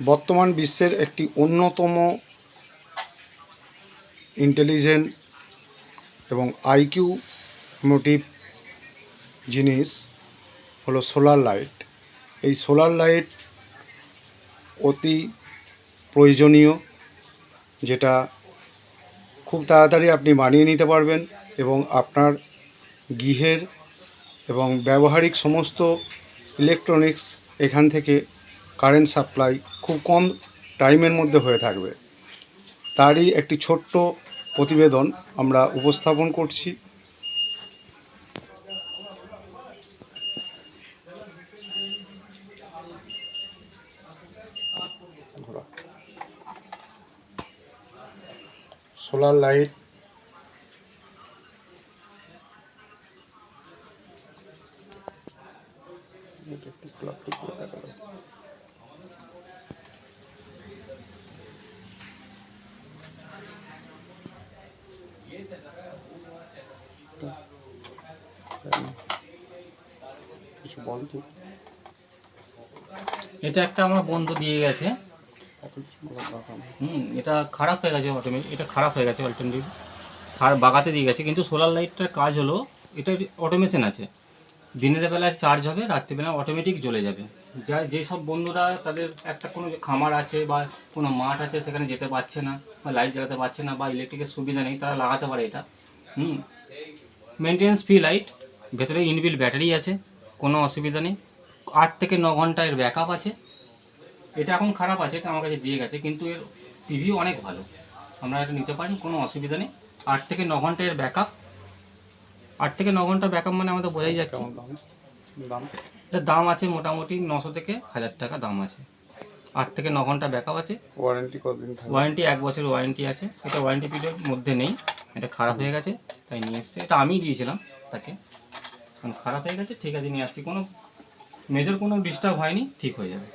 বর্তমান বিশ্বের একটি অন্যতম ইন্টেলিজেন্ট এবং আইকিউ মোটিভ জিনিস হলো সোলার লাইট। এই সোলার লাইট অতি প্রয়োজনীয়, যেটা খুব তাড়াতাড়ি আপনি বানিয়ে নিতে পারবেন এবং আপনার গৃহের এবং ব্যবহারিক সমস্ত ইলেকট্রনিক্স এখান থেকে কারেন্ট সাপ্লাই খুব কম টাইমের মধ্যে হয়ে থাকবে। তারই একটি ছোট্ট প্রতিবেদন আমরা উপস্থাপন করছি। সোলার লাইট এটা একটা আমার বন্ধু দিয়ে গেছে। এটা খারাপ হয়ে গেছে, এটা খারাপ হয়ে গেছে অল্টারনেটিভ সার বাগাতে দিয়ে গেছে। কিন্তু সোলার লাইটটার কাজ হলো, এটা অটোমেশন আছে, দিনের বেলায় চার্জ হবে, রাত্রিবেলা অটোমেটিক জ্বলে যাবে। যেসব বন্ধুরা তাদের একটা কোনো খামার আছে বা কোনো মাঠ আছে, সেখানে যেতে পারছে না বা লাইট জ্বালাতে পারছে না বা ইলেকট্রিকের সুবিধা নেই, তারা লাগাতে পারে এটা। মেনটেন্যান্স ফ্রি লাইট, ভেতরে ইনবিল্ট ব্যাটারি আছে, কোনো অসুবিধা নেই। 8 থেকে 9 ঘন্টা এর ব্যাকআপ আছে। এটা এখন খারাপ আছে, এটা আমার কাছে দিয়ে গেছে, কিন্তু এর রিভিউ অনেক ভালো। আমরা এটা নিতে পারি, কোনো অসুবিধা নেই। 8 থেকে 9 ঘন্টা এর ব্যাকআপ। 8 থেকে 9 ঘন্টা ব্যাকআপ মানে আমাদের বোঝাই যাচ্ছে। এটার দাম আছে মোটামুটি 900 থেকে 1000 টাকা দাম আছে। 8 থেকে 9 ঘন্টা ব্যাকআপ আছে। ওয়ারেন্টি কতদিন থাকে? ওয়ারেন্টি 1 বছর ওয়ারেন্টি আছে। এটা ওয়ারেন্টি পিরিয়ড মধ্যে নেই, এটা খারাপ হয়ে গেছে তাই নিয়ে এসছে। এটা আমিই দিয়েছিলাম তাকে, কারণ খারাপ হয়ে গেছে। ঠিক আছে, নিয়ে আসছি, কোনো মেজর কোনো ডিস্টার্ব হয়নি, ঠিক হয়ে যাবে।